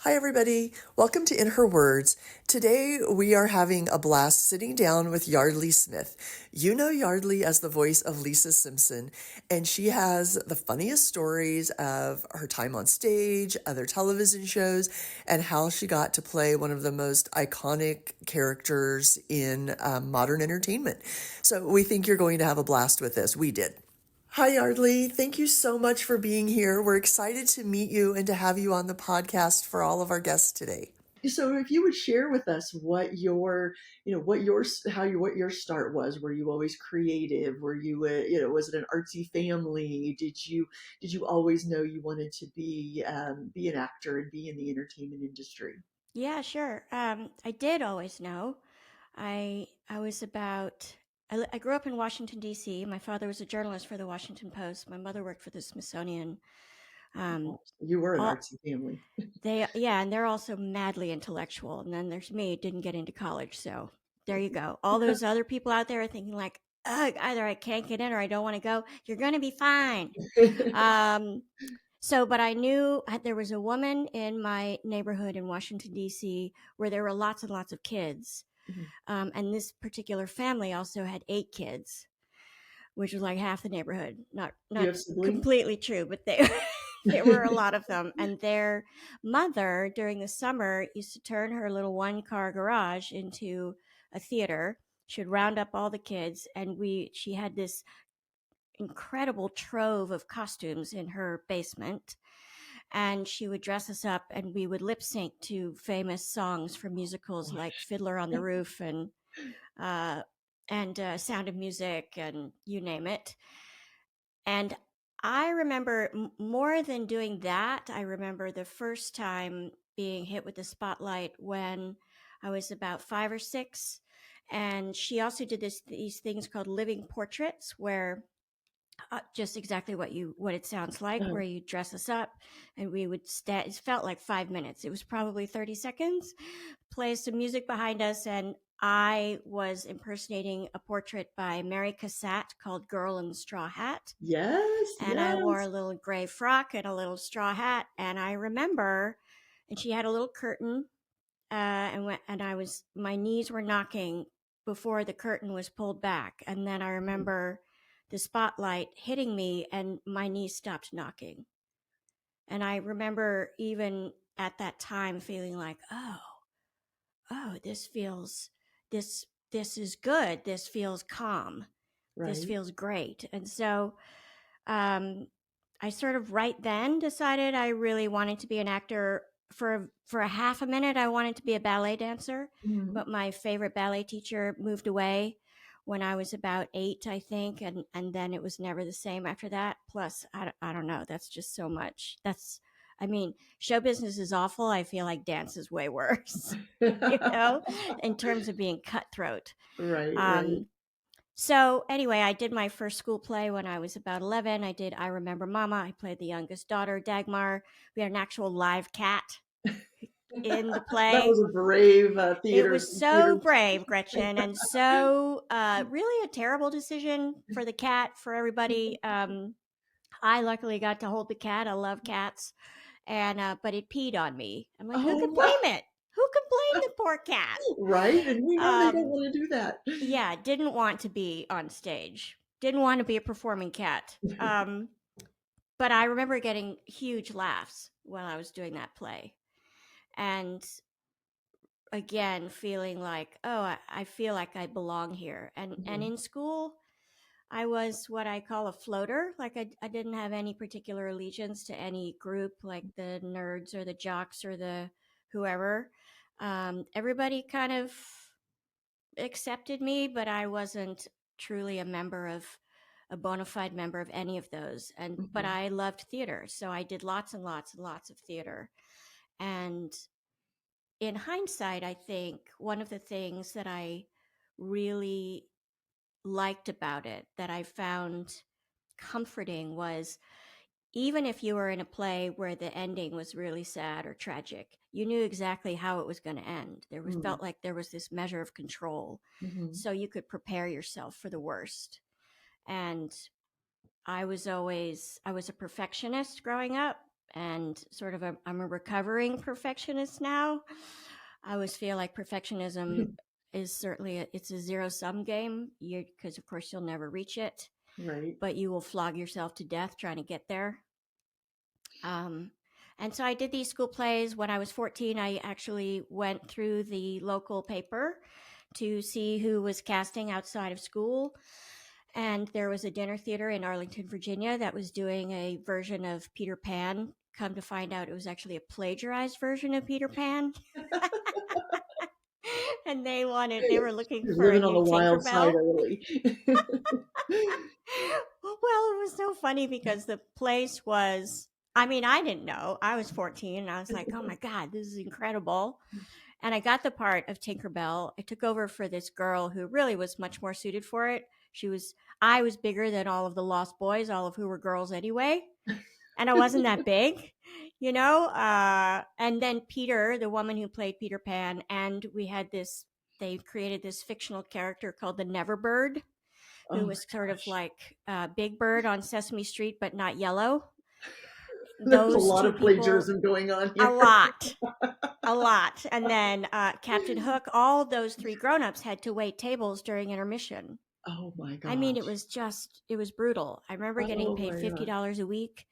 Hi, everybody. Welcome to In Her Words. Today, we are having a blast sitting down with Yeardley Smith. You know Yeardley as the voice of Lisa Simpson, and she has the funniest stories of her time on stage, other television shows, and how she got to play one of the most iconic characters in modern entertainment. So, we think you're going to have a blast with this. We did. Hi, Yardley. Thank you so much for being here. We're excited to meet you and to have you on the podcast for all of our guests today. So, if you would share with us what your, what your start was. Were you always creative? Were you, was it an artsy family? Did you always know you wanted to be an actor and be in the entertainment industry? Yeah, sure. I did always know. I was about. I grew up in Washington D.C. My father was a journalist for the Washington Post. My mother worked for the Smithsonian. Um, You were an all artsy family. and they're also madly intellectual. And then there's me, didn't get into college, so there you go. All those other people out there are thinking like, ugh, either I can't get in or I don't want to go. You're gonna be fine. Um, but I knew there was a woman in my neighborhood in Washington, D.C., where there were lots and lots of kids. Mhm. And this particular family also had 8 kids, which was like half the neighborhood. Do you Not have siblings? completely true, but they, there were a lot of them. And their mother, during the summer, used to turn her little one-car garage into a theater. She'd round up all the kids, and she had this incredible trove of costumes in her basement, and she would dress us up and we would lip sync to famous songs from musicals like Fiddler on the Roof uh, and Sound of Music and you name it. And I remember more than doing that, I remember the first time being hit with the spotlight when I was about 5 or 6. And she also did these things called living portraits, where just exactly what it sounds like, Uh, where you dress us up and we would stand. It felt like 5 minutes. It was probably 30 seconds. Play some music behind us, and I was impersonating a portrait by Mary Cassatt called "Girl in the Straw Hat," yes, and I wore a yes. little gray frock and a little straw hat. And I remember, and she had a little curtain, and my knees were knocking before the curtain was pulled back, and then I remember the spotlight hitting me and my knees stopped knocking. And I remember even at that time feeling like, oh, this this is good. This feels calm. This Right. feels great. And so um, I sort of right then decided I really wanted to be an actor. For a half a minute, I wanted to be a ballet dancer, Mhm. but my favorite ballet teacher moved away when I was about 8, I think, and then it was never the same after that. Plus, I don't know. That's just so much. I mean, show business is awful. I feel like dance is way worse, in terms of being cutthroat. Right, right. Um, so anyway, I did my first school play when I was about 11. I did I Remember Mama. I played the youngest daughter, Dagmar. We had an actual live cat in the That play. was a brave It theater was theater. so brave, Gretchen, and so really a terrible decision for the cat, for everybody. I luckily got to hold the cat. I love cats, and but it peed on me. I'm like, who Oh can no! blame it? Who can blame the poor cat? Right, and we know they don't Um, want to do that. yeah, didn't want to be on stage. Didn't want to be a performing cat. But I remember getting huge laughs while I was doing that play. And again, feeling like, oh, I feel like I belong here. And Mhm. in school, I was what I call a floater. Like I didn't have any particular allegiance to any group, like the nerds or the jocks or the whoever. Everybody kind of accepted me, but I wasn't truly a bona fide member of any of those. But Mhm. I loved theater, so I did lots and lots and lots of theater. And in hindsight, I think one of the things that I really liked about it, that I found comforting, was even if you were in a play where the ending was really sad or tragic, you knew exactly how it was going to end. Mm. Felt like there was this measure of control, Mhm. so you could prepare yourself for the worst. And I was a perfectionist growing up, and sort of I'm a recovering perfectionist now. I always feel like perfectionism is certainly it's a zero sum game, because of course you'll never reach it, Right. but you will flog yourself to death trying to get there. Um, and so I did these school plays. When I was 14, I actually went through the local paper to see who was casting outside of school. And there was a dinner theater in Arlington, Virginia that was doing a version of Peter Pan. Come to find out, it was actually a plagiarized version of Peter Pan. And they were looking You're for a living on new the wild side Tinkerbell. early. Well, it was so funny because the place was, I mean, I didn't know. I was 14 and I was like, oh my God, this is incredible. And I got the part of Tinkerbell. I took over for this girl who really was much more suited for it. I was bigger than all of the Lost Boys, all of who were girls anyway. And I wasn't that big, you know? And then Peter, the woman who played Peter Pan, and they created this fictional character called the Neverbird, Oh who my was sort of gosh. like Big Bird on Sesame Street, but not yellow. There's a Those lot two of people, plagiarism going on a here. lot, a lot. And then Captain Hook, all those three grown-ups had to wait tables during intermission. Oh my I mean, gosh. it was brutal. I remember getting Oh paid my gosh. $50 a week.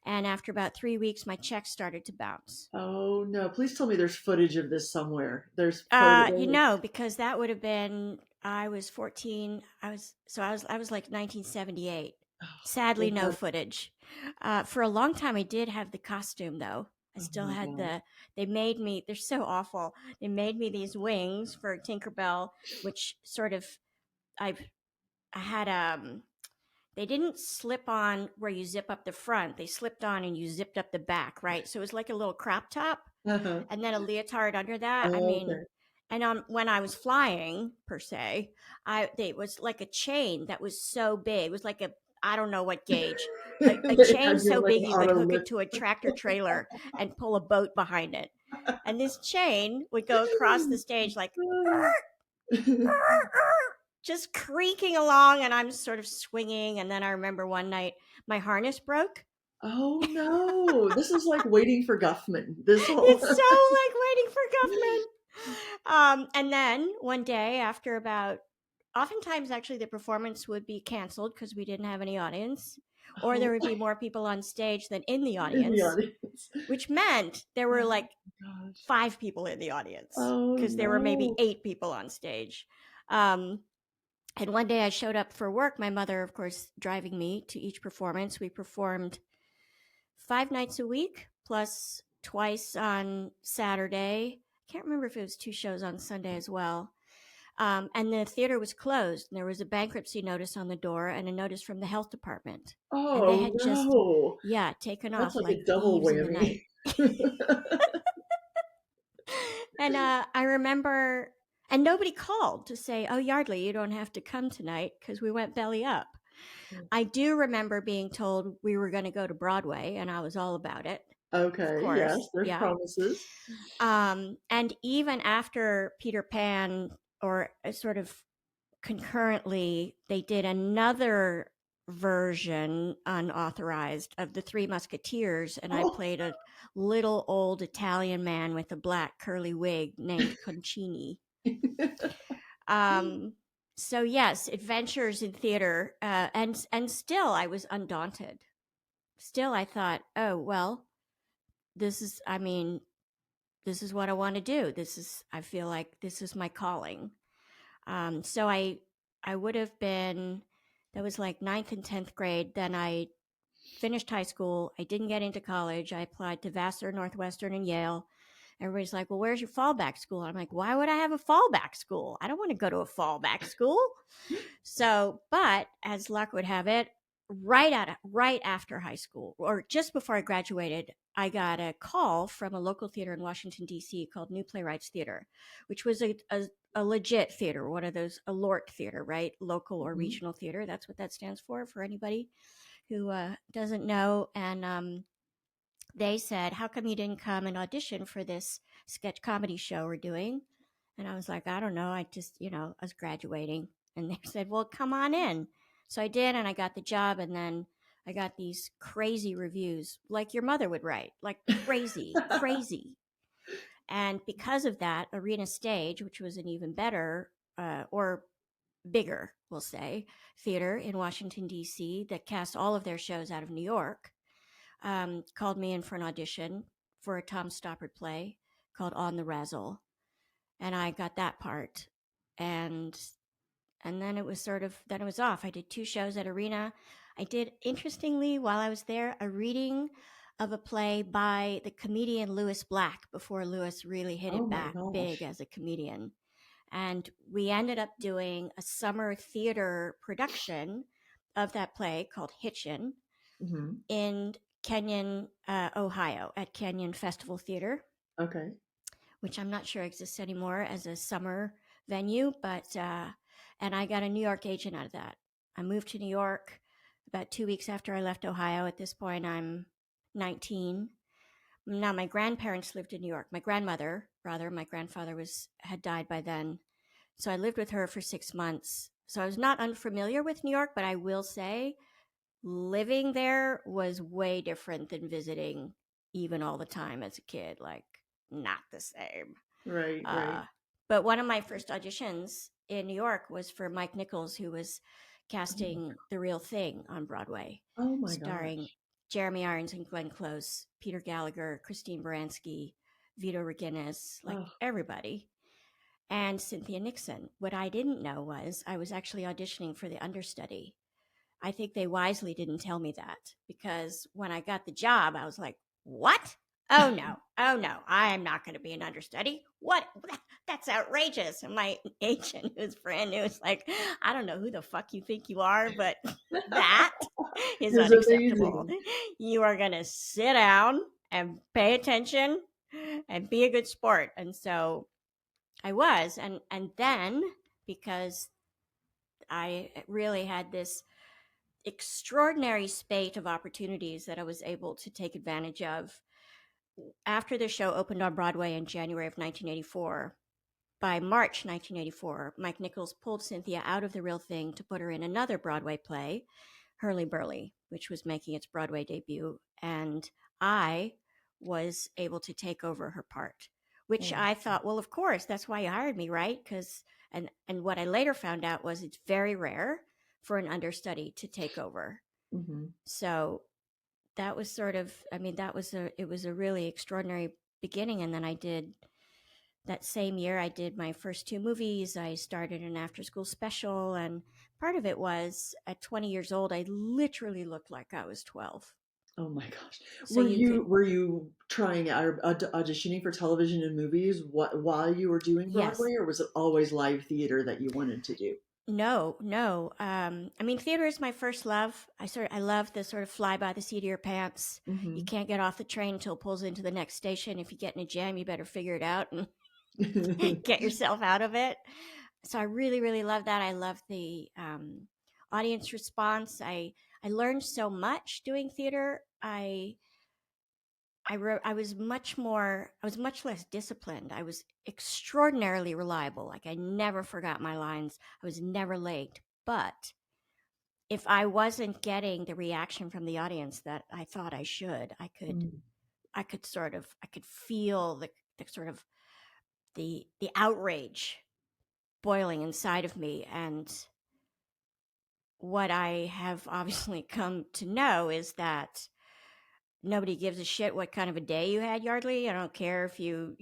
And after about 3 weeks, my checks started to bounce. Oh no. Please tell me there's footage of this somewhere. There's photo. Because that would have been, I was 14. I was like 1978. Sadly, Oh, no footage. For a long time, I did have the costume though. I oh still my had God. they made me, they're so awful. They made me these wings for Tinkerbell, which sort of, I've, I had, they didn't slip on where you zip up the front. They slipped on and you zipped up the back, right? So it was like a little crop top Uh-huh. and then a leotard under that. I Oh, mean, okay. and when I was flying per se, it was like a chain that was so big. It was like a, I don't know what gauge, a They chain had you on so like big an you could auto hook it lift. to a tractor trailer and pull a boat behind it. And this chain would go across the stage like just creaking along, and I'm sort of swinging. And then I remember one night my harness broke. Oh no. This is like waiting for Guffman. This whole It's so like waiting for Guffman. And then one day, after about, oftentimes actually the performance would be canceled because we didn't have any audience, or there oh, would be more people on stage than in the in the audience, audience. which meant there were Oh like gosh. 5 people in the audience Oh because there were maybe no. 8 people on stage. Um, and one day I showed up for work, my mother, of course, driving me to each performance. We performed 5 nights a week, plus twice on Saturday. I can't remember if it was 2 shows on Sunday as well. And the theater was closed. And there was a bankruptcy notice on the door and a notice from the health department. And they Oh had just, no. yeah, taken That's off like like a double thieves in the whammy. night. And I remember, and nobody called to say, oh, Yardley, you don't have to come tonight because we went belly up. I do remember being told we were going to go to Broadway, and I was all about it, of Okay, yes, course. there's Yeah. promises. And even after Peter Pan, or sort of concurrently, they did another version, unauthorized, of the Three Musketeers, and I Oh. played a little old Italian man with a black curly wig named Concini. Um, so yes, adventures in theater, and still I was undaunted. Still, I thought, oh well, this is. I mean, this is what I want to do. I feel like this is my calling. So I would have been, that was like ninth and 10th grade. Then I finished high school. I didn't get into college. I applied to Vassar, Northwestern, and Yale. Everybody's like, well, where's your fallback school? I'm like, why would I have a fallback school? I don't want to go to a fallback school. So, but as luck would have it, right after high school, or just before I graduated, I got a call from a local theater in Washington D.C. called New Playwrights Theater, which was a legit theater, one of those, a LORT theater, right? Local or Mhm. regional theater. That's what that stands for anybody who doesn't know. And they said, how come you didn't come and audition for this sketch comedy show we're doing? And I was like, I don't know. I just, I was graduating. And they said, well, come on in. So I did, and I got the job. And then I got these crazy reviews, like your mother would write, like crazy, crazy. And because of that, Arena Stage, which was an even better or bigger, we'll say, theater in Washington, D.C., that cast all of their shows out of New York, called me in for an audition for a Tom Stoppard play called On the Razzle. And I got that part. And then it was then it was off. I did 2 shows at Arena. I did, interestingly, while I was there, a reading of a play by the comedian Louis Black before Louis really hit Oh it my back big gosh. as a comedian. And we ended up doing a summer theater production of that play called Hitchin Hmm. in Kenyon, Ohio, at Kenyon Festival Theater, Okay. which I'm not sure exists anymore as a summer venue, but and I got a New York agent out of that. I moved to New York about 2 weeks after I left Ohio. At this point, I'm 19. Now my grandparents lived in New York. My grandmother, rather, my grandfather had died by then, so I lived with her for 6 months. So I was not unfamiliar with New York, but I will say living there was way different than visiting even all the time as a kid. Like, not the same. Right, right. Uh, but one of my first auditions in New York was for Mike Nichols, who was Oh my, casting The Real Thing on Broadway, oh my starring gosh. Jeremy Irons and Glenn Close, Peter Gallagher, Christine Baranski, Vito Reginis, like Oh, everybody, and Cynthia Nixon. What I didn't know was I was actually auditioning for the understudy. I think they wisely didn't tell me that, because when I got the job, I was like, what? Oh no, oh no, I am not going to be an understudy. What? That's outrageous. And my agent, who's brand new, is like, I don't know who the fuck you think you are, but that is it's unacceptable. amazing. You are going to sit down and pay attention and be a good sport. And so I was. And then, because I really had this extraordinary spate of opportunities that I was able to take advantage of. After the show opened on Broadway in January of 1984, by March 1984, Mike Nichols pulled Cynthia out of The Real Thing to put her in another Broadway play, Hurly Burly, which was making its Broadway debut. And I was able to take over her part, which Oh. I thought, well, of course, that's why you hired me, right? Because and what I later found out was it's very rare for an understudy to take over. Hmm. So that was sort of, I mean, it was a really extraordinary beginning. And then I did that same year, I did my first 2 movies. I started an after school special. And part of it was at 20 years old, I literally looked like I was 12. Oh my gosh. So you could, Were you trying auditioning for television and movies while you were doing yes, Broadway, or was it always live theater that you wanted to do? no, no. I mean, theater is my first love. I love the sort of fly by the seat of your pants. You Hmm. can't get off the train until it pulls into the next station. If you get in a jam, you better figure it out and get yourself out of it. So I really, really love that. I love the audience response. I learned so much doing theater. I was I was much less disciplined. I was extraordinarily reliable. Like, I never forgot my lines. I was never late. But if I wasn't getting the reaction from the audience that I thought I should, I could feel the sort of the outrage boiling inside of me. And what I have obviously come to know is that nobody gives a shit what kind of a day you had, Yardley. I don't care if you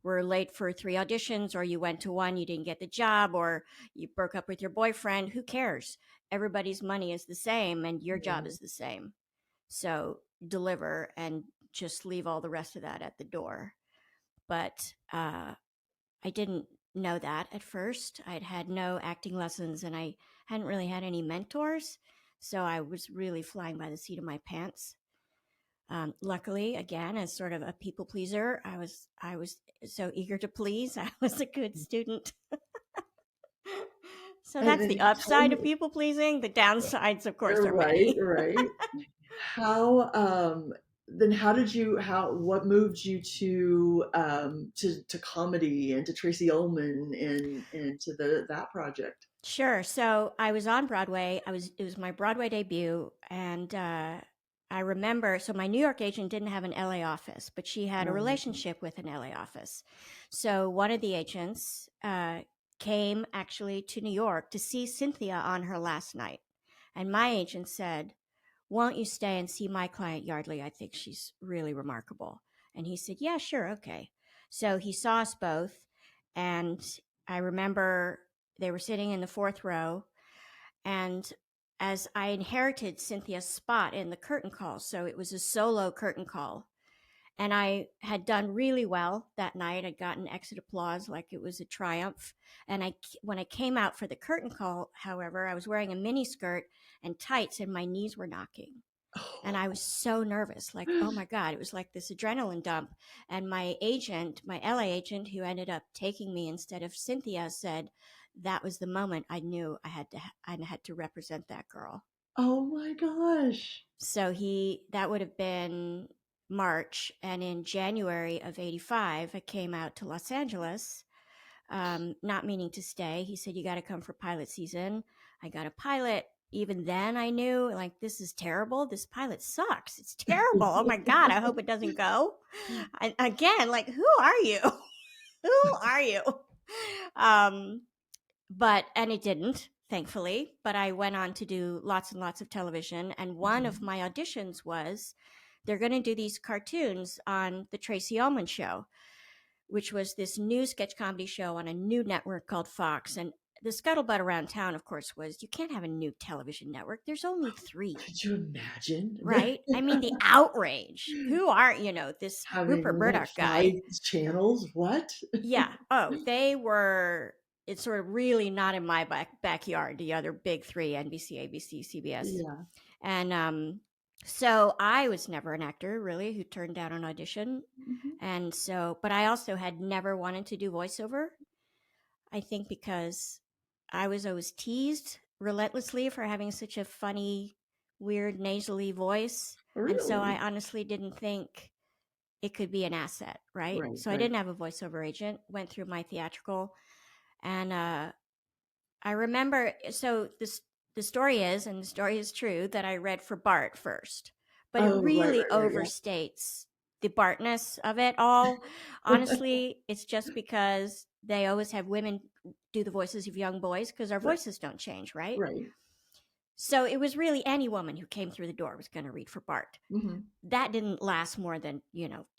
were late for 3 auditions, or you went to one, you didn't get the job, or you broke up with your boyfriend. Who cares? Everybody's money is the same and your job Yeah. is the same. So deliver and just leave all the rest of that at the door. But I didn't know that at first. I'd had no acting lessons and I hadn't really had any mentors. So I was really flying by the seat of my pants. Luckily, again, as sort of a people pleaser, I was so eager to please. I was a good student. So And that's then the tell upside of me, people pleasing. The downsides, of course, are right, many. right. How then how did you how what moved you to comedy and to Tracy Ullman and to the that project? Sure. So I was on Broadway. It was my Broadway debut, and I remember. So my New York agent didn't have an LA office, but she had a Oh, relationship with an LA office. So one of the agents came actually to New York to see Cynthia on her last night, and my agent said, "Won't you stay and see my client Yardley? I think she's really remarkable." And he said, "Yeah, sure, okay." So he saw us both, and I remember they were sitting in the fourth row, and as I inherited Cynthia's spot in the curtain call, so it was a solo curtain call, and I had done really well that night. I'd gotten exit applause like it was a triumph. And when I came out for the curtain call, however, I was wearing a mini skirt and tights, and my knees were knocking. And I was so nervous, like, oh my God, it was like this adrenaline dump. And my agent, my LA agent, who ended up taking me instead of Cynthia, said that was the moment I knew I had to represent that girl. oh my gosh. So that would have been March. And in January of 85, I came out to Los Angeles, not meaning to stay. He said, "You got to come for pilot season." I got a pilot. Even then, I knew, like, this is terrible. This pilot sucks. It's terrible. Oh my God. I hope it doesn't go. And again, like, who are you? Who are you? Um, and it didn't, thankfully. But I went on to do lots and lots of television. And one of Mhm. my auditions was they're going to do these cartoons on the Tracy Ullman Show, which was this new sketch comedy show on a new network called Fox. And the scuttlebutt around town, of course, was you can't have a new television network. There's only three, Could you imagine right? I mean, the outrage. Who are, this Rupert having what, Murdoch five guy? channels? What? Yeah. Oh, they were. It's sort of really not in my backyard. The other big three: NBC, ABC, CBS, Yeah. and so I was never an actor really who turned down an audition, Mhm. and so, but I also had never wanted to do voiceover. I think because I was always teased relentlessly for having such a funny, weird, nasally voice, and so I Really? honestly didn't think it could be an asset, right? Right, So I right. didn't have a voiceover agent, went through my theatrical, and I remember, so the story is, and the story is true, that I read for Bart first, but it Oh, right, really right, right, yeah. overstates the Bartness of it all. Honestly, it's just because they always have women do the voices of young boys because our Right, voices don't change, right? right. So it was really any woman who came through the door was going to read for Bart. Mhm. That didn't last more than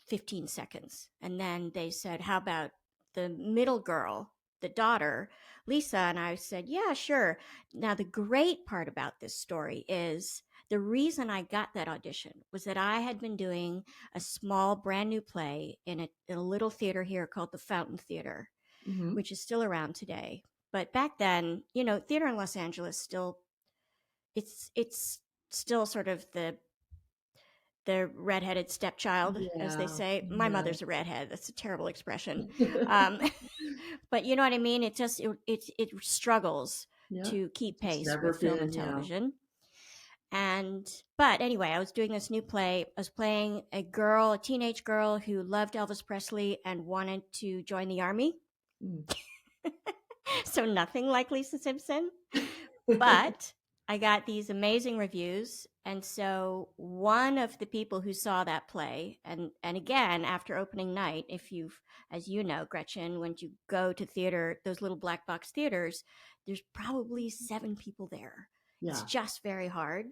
15 seconds, and then they said, how about the middle girl, the daughter, Lisa? And I said, yeah, sure. Now the great part about this story is the reason I got that audition was that I had been doing a small brand new play in a little theater here called the Fountain Theater, Mhm. which is still around today. But back then, theater in Los Angeles still, it's still sort of the redheaded stepchild, as they Yeah, say. My yeah. mother's a redhead. That's a terrible expression. Um, but you know what I mean? It struggles Yeah. to keep It's pace never with film and been, yeah. television. But anyway, I was doing this new play. I was playing a girl, a teenage girl who loved Elvis Presley and wanted to join the army. Mm. So nothing like Lisa Simpson. But I got these amazing reviews. And so one of the people who saw that play, and again, after opening night, if you've, as you know, Gretchen, when you go to theater, those little black box theaters, there's probably 7 people there. It's Yeah. just very hard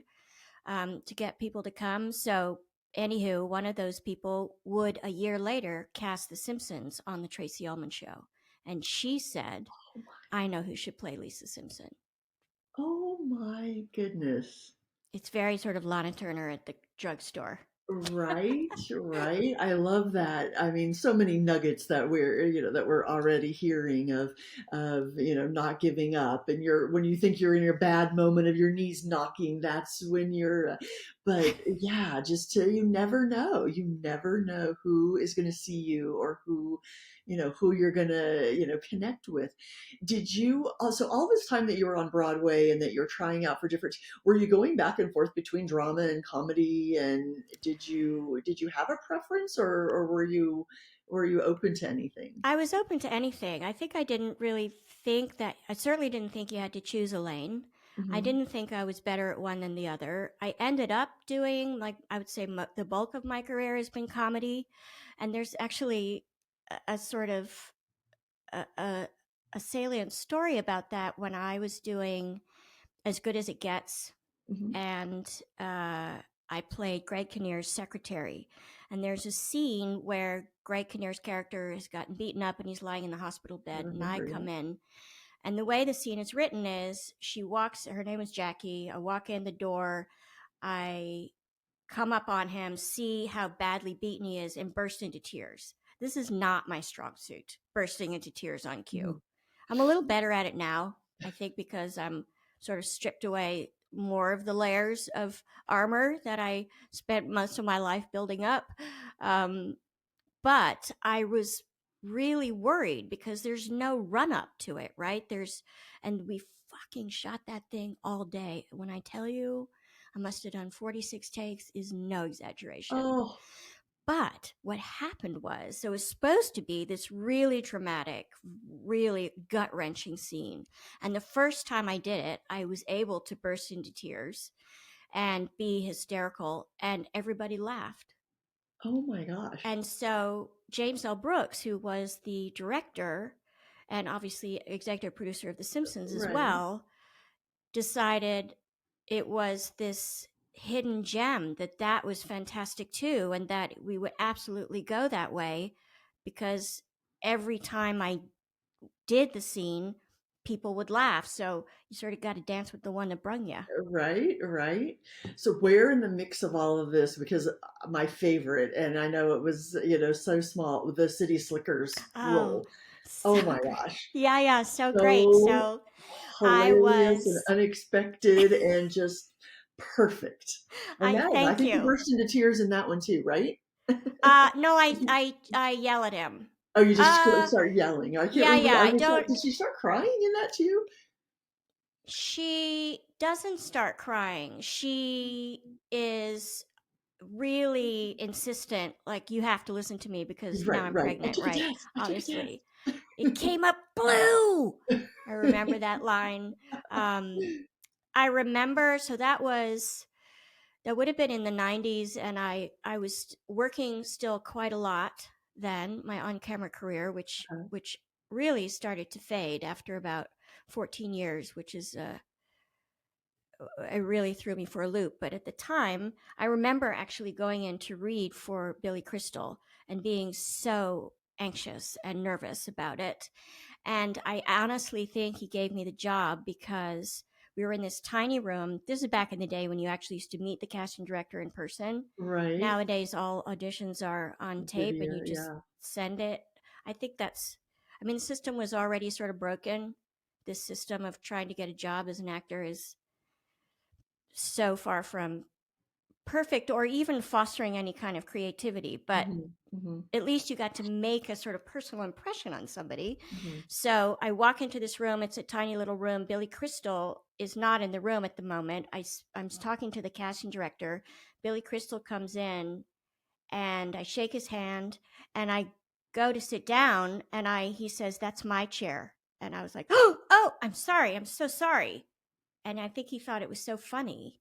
to get people to come. So, anywho, one of those people would a year later cast The Simpsons on the Tracy Ullman Show. And she said, I know who should play Lisa Simpson. Oh my goodness. It's very sort of Lana Turner at the drugstore. Right, right. I love that. I mean, so many nuggets that we're already hearing of not giving up. And when you think you're in your bad moment of your knees knocking, that's when but yeah, you never know. You never know who is going to see you or who you're going to connect with. Did you also, all this time that you were on Broadway and that you're trying out for different, were you going back and forth between drama and comedy? And did you have a preference, or were you or are you open to anything? I was open to anything. I think I didn't really think that, I certainly didn't think you had to choose a lane. I Hmm. didn't think I was better at one than the other. I ended up doing, like, I would say the bulk of my career has been comedy. And there's actually a sort of a, a, a salient story about that when I was doing As Good as It Gets. Hmm. And I played Greg Kinnear's secretary. And there's a scene where Greg Kinnear's character has gotten beaten up and he's lying in the hospital I bed. And I remember, come yeah. in. And the way the scene is written is she walks, her name is Jackie. I walk in the door. I come up on him, see how badly beaten he is, and burst into tears. This is not my strong suit, bursting into tears on cue. Hmm. I'm a little better at it now, I think, because I'm sort of stripped away more of the layers of armor that I spent most of my life building up. Um, but I was really worried because there's no run up to it, right? And we fucking shot that thing all day. When I tell you, I must have done 46 takes is no exaggeration. Oh, But what happened was, so it was supposed to be this really traumatic, really gut wrenching scene. And the first time I did it, I was able to burst into tears and be hysterical, and everybody laughed. oh my gosh. And so James L. Brooks, who was the director and obviously executive producer of The Simpsons as Right. well, decided it was this hidden gem, that was fantastic too, and that we would absolutely go that way, because every time I did the scene, people would laugh. So you sort of got to dance with the one that brung you. Right, right. So where in the mix of all of this, because my favorite, and I know it was, so small, the City Slickers Oh, role. so Oh my great. gosh. Yeah, so great. So So I hilarious and was, unexpected and just perfect. And I that one, I thank think you you. burst into tears in that one too, right? No, I yell at him. Oh, you just Uh, start yelling. I can't remember. yeah, I I was like, don't. did she start crying in that too? She doesn't start crying. She is really insistent, like, you have to listen to me because now Right, I'm right. I pregnant, took a right? test. I took a test. Obviously. It came up blue. I remember that line. Um, I remember, so that would have been in the 90s, and I was working still quite a lot then, my on-camera career, which really started to fade after about 14 years, which is it really threw me for a loop. But at the time, I remember actually going in to read for Billy Crystal and being so anxious and nervous about it. And I honestly think he gave me the job because we were in this tiny room. This is back in the day when you actually used to meet the casting director in person. Right. Nowadays, all auditions are on tape and Video, you just yeah. send it. I think I mean, the system was already sort of broken. This system of trying to get a job as an actor is so far from perfect or even fostering any kind of creativity. But Hmm. Hmm. at least you got to make a sort of personal impression on somebody. Hmm. So I walk into this room. It's a tiny little room. Billy Crystal is not in the room at the moment. I'm talking to the casting director. Billy Crystal comes in and I shake his hand and I go to sit down and he says, "That's my chair." And I was like, "Oh, I'm sorry. I'm so sorry." And I think he thought it was so funny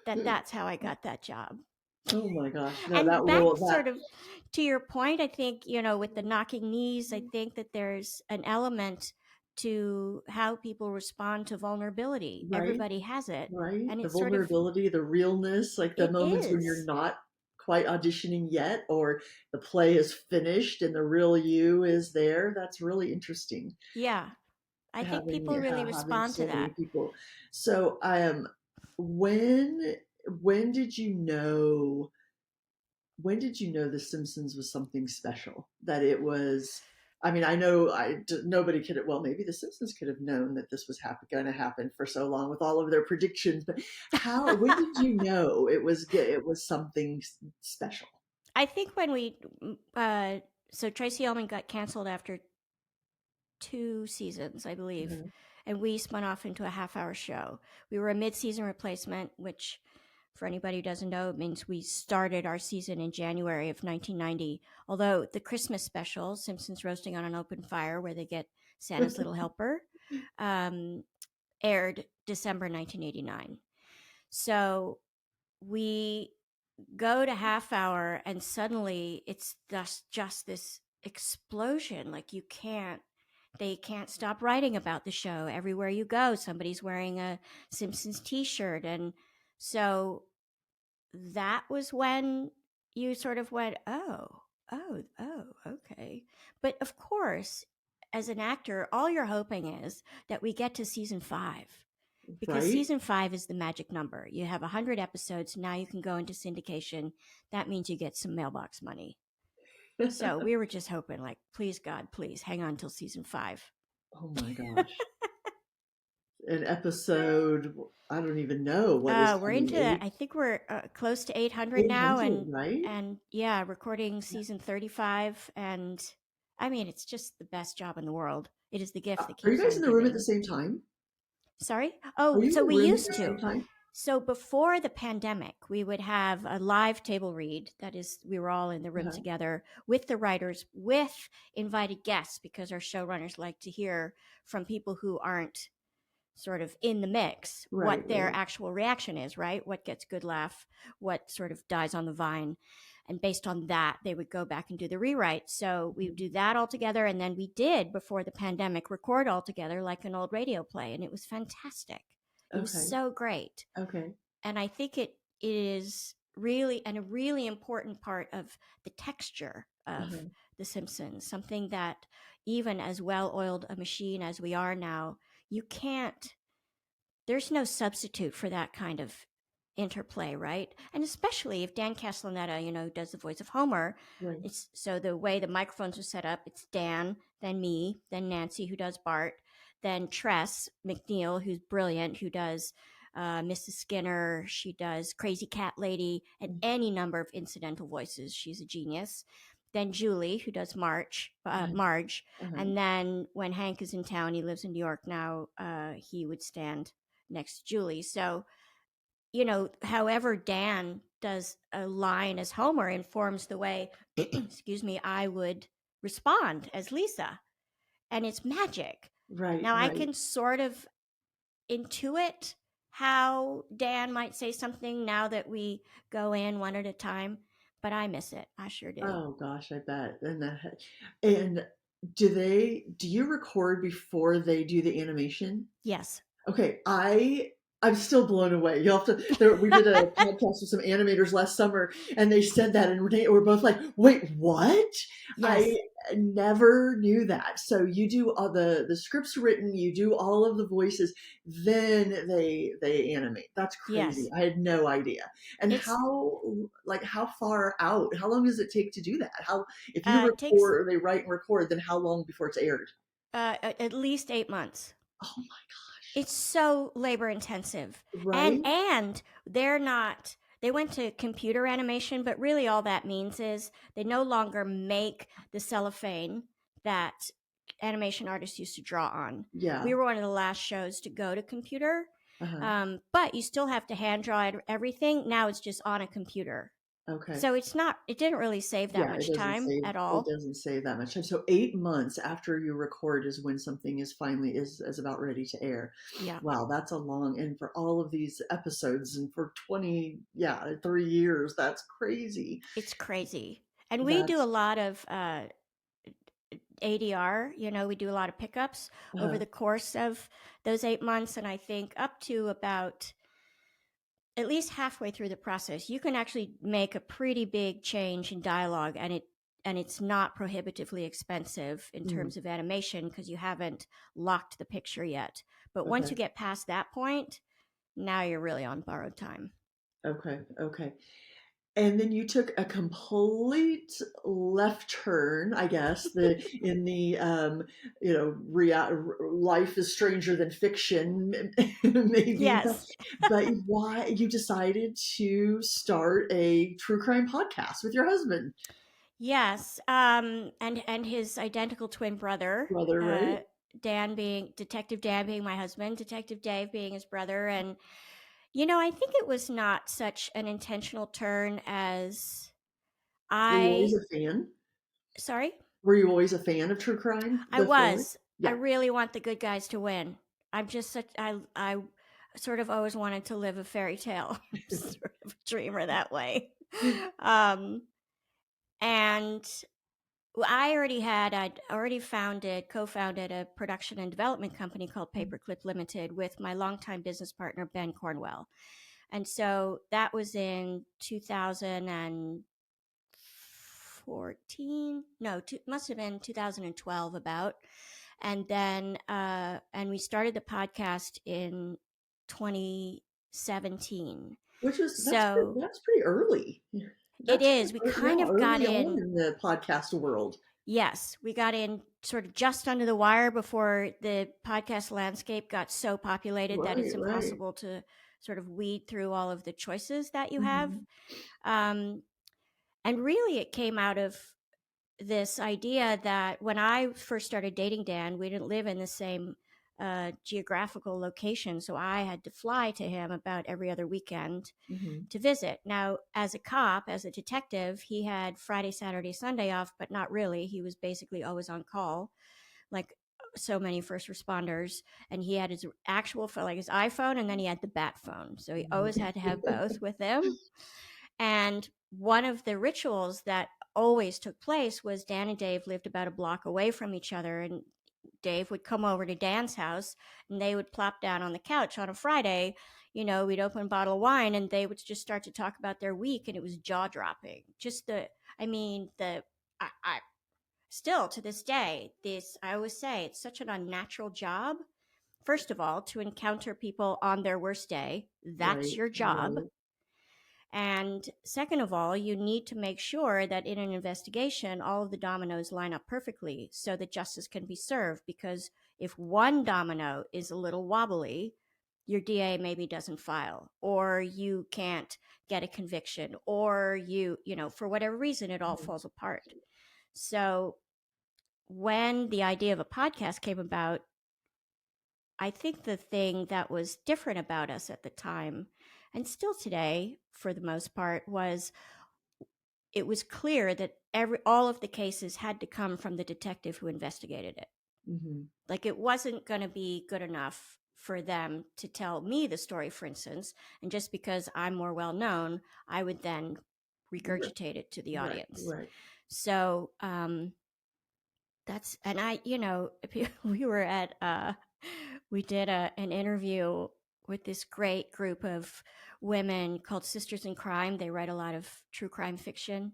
that that's how I got that job. Oh my gosh. No, that And back role, that sort of to your point, I think, with the knocking knees, I think that there's an element to how people respond to vulnerability. right, Everybody has it. right. And The it's sort of, vulnerability, the realness, like the it moments when you're is. not quite auditioning yet, or the play is finished and the real you is there. That's really interesting. Yeah. I think people really Having respond to so many that. people. So, when when did you know? When did you know The Simpsons was something special? That it was. I mean, I know nobody could have. Well, maybe The Simpsons could have known that this was going to happen for so long with all of their predictions. But how? When did you know it was something special? I think when so Tracy Ullman got canceled after 2 seasons, I believe, Mhm. and we spun off into a half-hour show. We were a mid-season replacement, which For anybody who doesn't know, it means we started our season in January of 1990. Although the Christmas special, Simpsons Roasting on an Open Fire, where they get Santa's Little Helper, um, aired December 1989. So we go to half hour, and suddenly it's just this explosion. Like they can't stop writing about the show. Everywhere you go, somebody's wearing a Simpsons t-shirt. And so that was when you sort of went, oh, okay. But of course, as an actor, all you're hoping is that we get to season 5, because Right? season 5 is the magic number. You have 100 episodes. Now you can go into syndication. That means you get some mailbox money. So we were just hoping, like, please, God, please hang on till season 5. Oh my gosh. An episode, I don't even know what is We're coming. into, I think we're close to 800 now. 800, right? And yeah, recording season 35. And I mean, it's just the best job in the world. It is the gift that Are you keeps guys on in the room at the giving. same time? Sorry? Are Oh, you so in the we room at used the same to. time? So before the pandemic, we would have a live table read. That is, we were all in the room Uh-huh. together with the writers, with invited guests, because our showrunners like to hear from people who aren't sort of in the mix Right, what their right. actual reaction is, right? What gets good laugh, what sort of dies on the vine. And based on that, they would go back and do the rewrite. So we would do that all together. And then we did, before the pandemic, record all together like an old radio play. And it was fantastic. It was Okay. so great. Okay. And I think it is really, and a really important part of the texture of Uh-huh. The Simpsons, something that even as well oiled a machine as we are now, you can't, there's no substitute for that kind of interplay, right? And especially if Dan Castellaneta, does the voice of Homer, Right. it's so the way the microphones are set up, it's Dan, then me, then Nancy, who does Bart, then Tress McNeil, who's brilliant, who does Mrs. Skinner, she does Crazy Cat Lady, and any number of incidental voices. She's a genius. Then Julie, who does Uh-huh. Marge, Uh-huh. and then when Hank is in town, he lives in New York now. He would stand next to Julie. So, however Dan does a line as Homer informs the way, excuse me, I would respond as Lisa. And it's magic. Right, Now I right. can sort of intuit how Dan might say something now that we go in one at a time, but I miss it. I sure do. Oh gosh, I bet. And do you record before they do the animation? Yes. Okay, I'm still blown away. You'll have to. We did a podcast with some animators last summer, and they said that, and we're both like, "Wait, what?" I Yes. never knew that. So you do all the scripts written, you do all of the voices, then they animate. That's crazy. Yes. I had no idea. And It's how far out? How long does it take to do that? How if you it takes record, they write and record, then how long before it's aired? at least 8 months. Oh my gosh! It's so labor intensive. and Right? and they're not, they went to computer animation, but really all that means is they no longer make the cellophane that animation artists used to draw on. Yeah. We were one of the last shows to go to computer. Uh-huh. But you still have to hand draw everything. Now it's just on a computer, Okay. so it didn't really save that Yeah, much time at it all. doesn't save that much time. So 8 months after you record is when something is finally is about ready to air. Yeah, Wow, that's a long, and for all of these episodes and for 20, yeah, 3 years, that's crazy. it's crazy. And we do a That's lot of ADR. We do a lot of pickups over uh, the course of those 8 months. And I think up to about at least halfway through the process, you can actually make a pretty big change in dialogue, and it's not prohibitively expensive in mm, terms of animation because you haven't locked the picture yet. But once okay. you get past that point, now you're really on borrowed time. Okay. Okay. And then you took a complete left turn, I guess, in the life is stranger than fiction, maybe. Yes. But why you decided to start a true crime podcast with your husband, Yes, and his identical twin brother, brother, right? Dan being Detective Dan being my husband, Detective Dave being his brother. And I think it was not such an intentional turn as Were you I, always a fan? sorry, Were you always a fan of true crime, I the family? was. I Yeah. really want the good guys to win. I'm just such, I sort of always wanted to live a fairy tale. I'm sort of a dreamer that way. Um, and I'd already co-founded a production and development company called Paperclip Limited with my longtime business partner, Ben Cornwell. And so that was in 2014. No, must have been 2012 about. And then, and we started the podcast in 2017. Which was So that's pretty early. it That's is. We kind yeah, of got early on in. in the podcast world. Yes, we got in sort of just under the wire before the podcast landscape got so populated that Right, it's right. impossible to sort of weed through all of the choices that you have. Mhm. Um, and really, it came out of this idea that when I first started dating Dan, we didn't live in the same geographical location. So I had to fly to him about every other weekend Mhm. to visit. Now, as a cop, as a detective, he had Friday, Saturday, Sunday off, but not really. He was basically always on call, like so many first responders. And he had his actual phone, like his iPhone, and then he had the bat phone. So he always Mhm. had to have both with him. And one of the rituals that always took place was Dan and Dave lived about a block away from each other. And Dave would come over to Dan's house and they would plop down on the couch on a Friday. We'd open a bottle of wine and they would just start to talk about their week, and it was jaw dropping. I still to this day, I always say it's such an unnatural job. First of all, to encounter people on their worst day, that's Right, your job. right. And second of all, you need to make sure that in an investigation, all of the dominoes line up perfectly so that justice can be served. Because if one domino is a little wobbly, your DA maybe doesn't file, or you can't get a conviction, or for whatever reason, it all Mhm. falls apart. So when the idea of a podcast came about, I think the thing that was different about us at the time, and still today for the most part, was it was clear that all of the cases had to come from the detective who investigated it. Mhm. Like it wasn't going to be good enough for them to tell me the story, for instance, and just because I'm more well known, I would then regurgitate it to the Right, audience. right. So that's and I, we were at we did an interview with this great group of women called Sisters in Crime. They write a lot of true crime fiction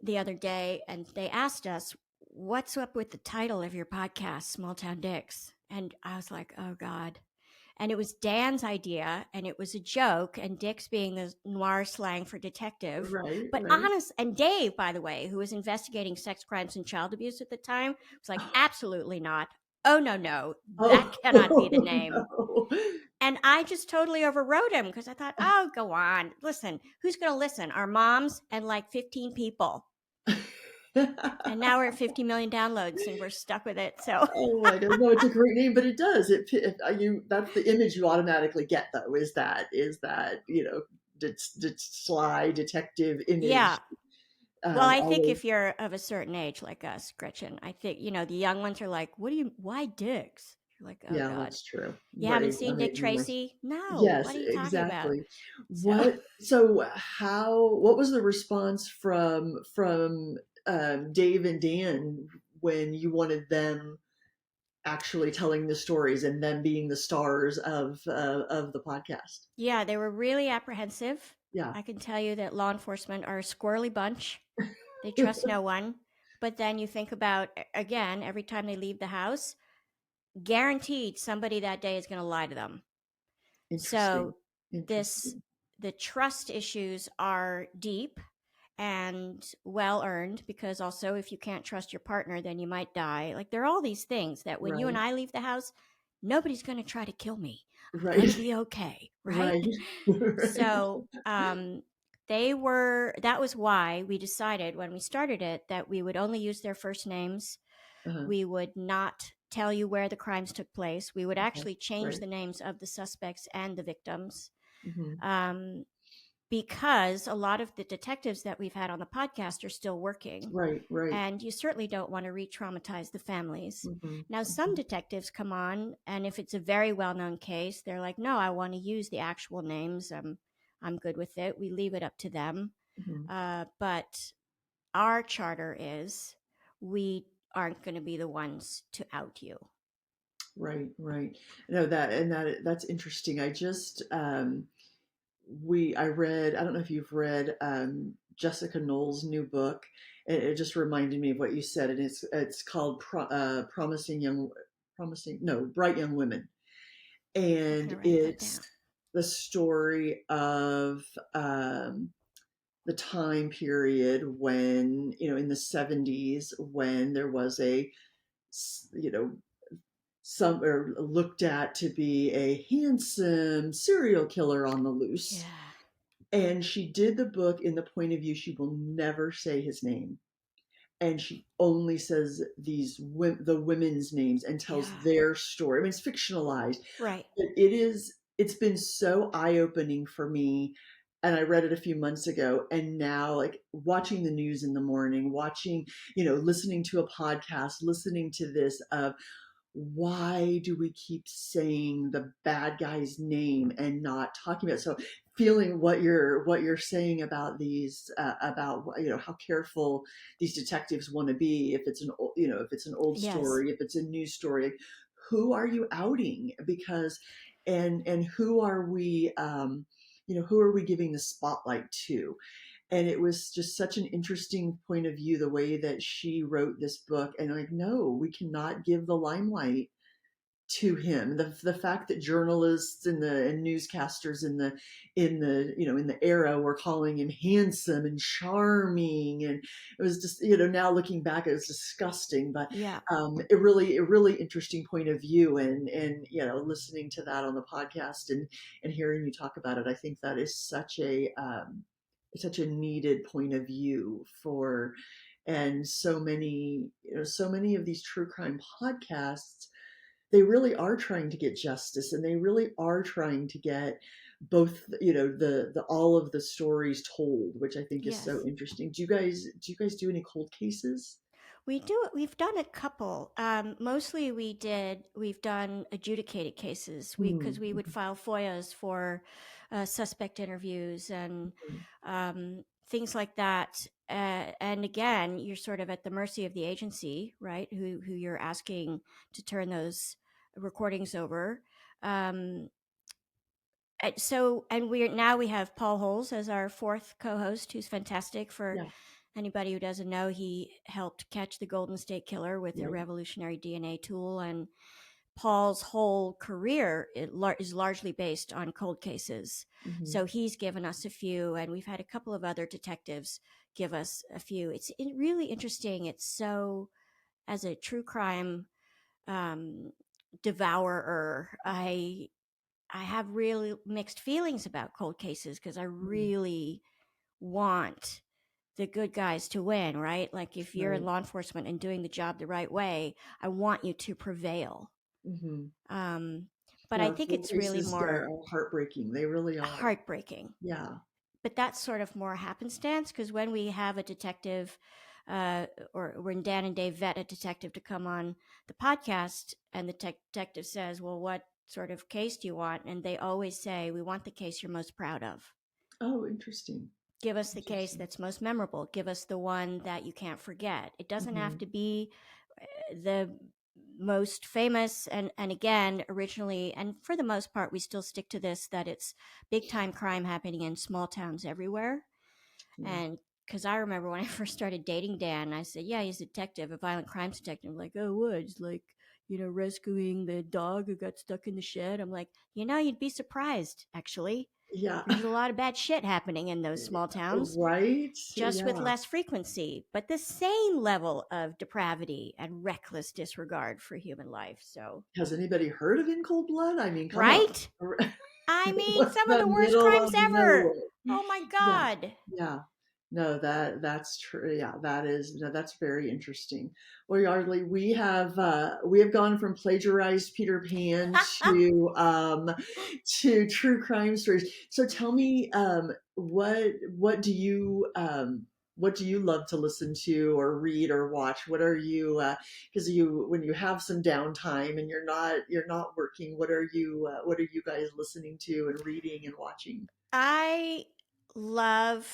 the other day, and they asked us, "What's up with the title of your podcast, Small Town Dicks?" And I was like, "Oh God." And it was Dan's idea, and it was a joke, and Dix being the noir slang for detective. Right, But right. honest, and Dave, by the way, who was investigating sex crimes and child abuse at the time, was like, absolutely not. Oh, no, no, that Oh, cannot be the name. no. And I just totally overrode him because I thought, oh, go on. Listen, who's going to listen? Our moms and like 15 people. And now we're at 50 million downloads and we're stuck with it. So, Oh my god, no, it's a great name, but it does. You that's the image you automatically get though, is that, sly detective yeah. image. Well, I think Always if you're of a certain age like us, Gretchen, I think, the young ones are like, why dicks? You're like, oh yeah, God. that's true. You But haven't I seen Dick mean, Tracy? No. yes, What are you talking about? exactly. So, What was the response from Dave and Dan when you wanted them actually telling the stories and them being the stars of the podcast? yeah, they were really apprehensive. Yeah. I can tell you that law enforcement are a squirrely bunch. They trust no one. But then you think about, again, every time they leave the house, guaranteed somebody that day is going to lie to them. So Interesting. this Interesting. the trust issues are deep and well earned, because also if you can't trust your partner, then you might die. Like there are all these things that when you and Right. I leave the house, nobody's going to try to kill me. I'm going to Right. be okay, right? Right. Right. So that was why we decided when we started it that we would only use their first names. Uh-huh. We would not tell you where the crimes took place. We would Okay. actually change Right. the names of the suspects and the victims. Mm-hmm. Um, because a lot of the detectives that we've had on the podcast are still working. Right. Right. And you certainly don't want to re-traumatize the families. Mm-hmm. Now, some Mm-hmm. detectives come on, and if it's a very well-known case, they're like, "No, I want to use the actual names. I'm good with it." We leave it up to them. Mm-hmm. But our charter is we aren't going to be the ones to out you. Right. Right. No, that's interesting. I just I read, I don't know if you've read Jessica Knoll's new book. It just reminded me of what you said, and it's called Bright Young Women, I'm going to and write that down. it's the story of the time period when, in the 70s, when there was you know some are looked at to be a handsome serial killer on the loose. Yeah. And she did the book in the point of view she will never say his name. And she only says the women's names and tells Yeah. their story. I mean, it's fictionalized, Right. but it's been so eye-opening for me. And I read it a few months ago, and now, like, watching the news in the morning, listening to a podcast, listening to this of why do we keep saying the bad guy's name and not talking about it? So feeling what you're saying about these about how careful these detectives want to be, if it's an old Yes. story, if it's a new story, who are you outing? Because and who are we giving the spotlight to? And it was just such an interesting point of view, the way that she wrote this book. And like, no, we cannot give the limelight to him. The fact that journalists and newscasters in the era were calling him handsome and charming, and it was just, now looking back, it was disgusting. But Yeah. a really interesting point of view, and listening to that on the podcast, and hearing you talk about it, I think that is such a needed point of view for. And so many of these true crime podcasts, they really are trying to get justice, and they really are trying to get both, the all of the stories told, which I think is so Yes. interesting. Do you guys do any cold cases? We do it. We've done a couple. Mostly we've done adjudicated cases. Hmm. Because we would file FOIAs for suspect interviews and Mhm. things like that. And again, you're sort of at the mercy of the agency, right? Who you're asking to turn those recordings over. Um, we have Paul Holes as our fourth co-host, who's fantastic. For Yeah. anybody who doesn't know, he helped catch the Golden State Killer with a Right. revolutionary DNA tool, and Paul's whole career is largely based on cold cases. Hmm. So he's given us a few, and we've had a couple of other detectives give us a few. It's really interesting. It's so, as a true crime um, devourer, I have really mixed feelings about cold cases because I really want the good guys to win, right? Like, if you're in Right. law enforcement and doing the job the right way, I want you to prevail. Hmm. Um, but I Yeah, think cold it's really cases are more heartbreaking. They really are. heartbreaking. Yeah. But that's sort of more happenstance, because when we have a detective, or when Dan and Dave vet a detective to come on the podcast, and the detective says, "Well, what sort of case do you want?" And they always say, "We want the case you're most proud of. Oh, interesting. Give us the case Interesting. that's most memorable. Give us the one that you can't forget." It doesn't have Hmm. to be the most famous. And again, originally, and for the most part, we still stick to this, that it's big time crime happening in small towns everywhere. Yeah. And because I remember when I first started dating Dan, I said, "Yeah, he's a detective, a violent crimes detective." Like, "Oh, what? It's like, rescuing the dog who got stuck in the shed." I'm like, "You'd be surprised, actually. Yeah. There's a lot of bad shit happening in those small towns, Right. just with Yeah. less frequency, but the same level of depravity and reckless disregard for human life." So, Has anybody heard of In Cold Blood? I mean, come on. right? I mean, What's some of the the worst middle crimes of ever. nowhere? Oh my Yeah. God. Yeah. No, that's true. Yeah, that is no, that's very interesting. Well, Yardley, we have gone from plagiarized Peter Pan to true crime stories. So tell me, what do you what do you love to listen to or read or watch? What are you because you when you have some downtime and you're not working, what are you guys listening to and reading and watching? I love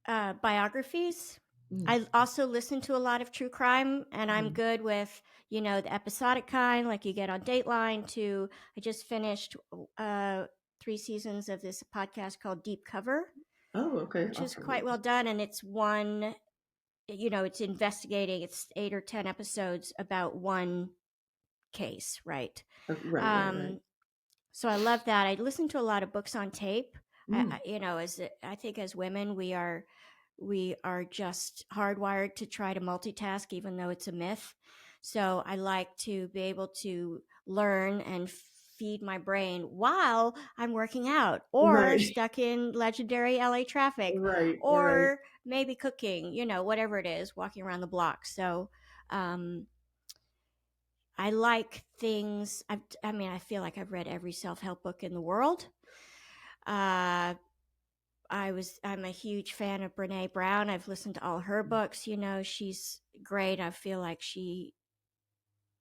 biographies. Mm, I also listen to a lot of true crime, and I'm mhm. good with, the episodic kind, like you get on Dateline. To I just finished 3 seasons of this podcast called Deep Cover, Oh, okay. which I'll is try to quite well done, and it's it's investigating. It's 8 or 10 episodes about one case, right? Right, right, right. Um, so I love that. I listen to a lot of books on tape. Mm, I think as women we are just hardwired to try to multitask, even though it's a myth. So I like to be able to learn and feed my brain while I'm working out or right, stuck in legendary LA traffic right, right. or maybe cooking, whatever it is, walking around the block. So um, I like things. I feel like I've read every self help book in the world. Uh, I'm a huge fan of Brene Brown. I've listened to all her books. She's great. I feel like she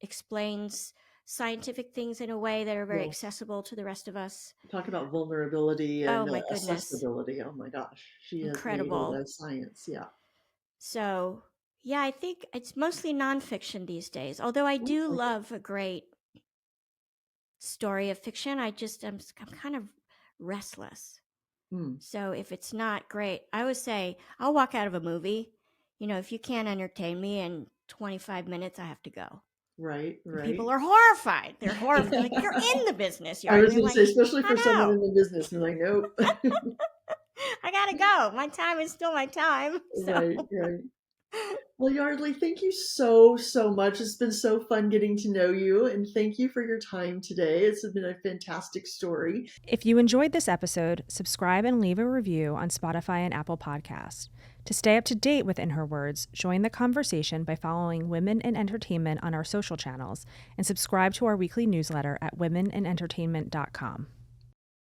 explains scientific things in a way that are very Well, accessible to the rest of us. talk about vulnerability Oh and my goodness. accessibility. Oh my gosh, she has made it Incredible. a science. Yeah. So, yeah, I think it's mostly nonfiction these days. Although I Oh, do okay. love a great story of fiction, I'm kind of restless. Hmm. So if it's not great, I always say I'll walk out of a movie. If you can't entertain me in 25 minutes, I have to go. Right, And right. people are horrified. They're horrified. Like, you're in the business, I was Yardley. I'm going to like, say, especially I for someone know. in the business, and like, nope. I gotta go. My time is still my time. So Right, right. Well, Yardley, thank you so, so much. It's been so fun getting to know you, and thank you for your time today. It's been a fantastic story. If you enjoyed this episode, subscribe and leave a review on Spotify and Apple Podcasts. To stay up to date with In Her Words, join the conversation by following Women in Entertainment on our social channels and subscribe to our weekly newsletter at womenandentertainment.com.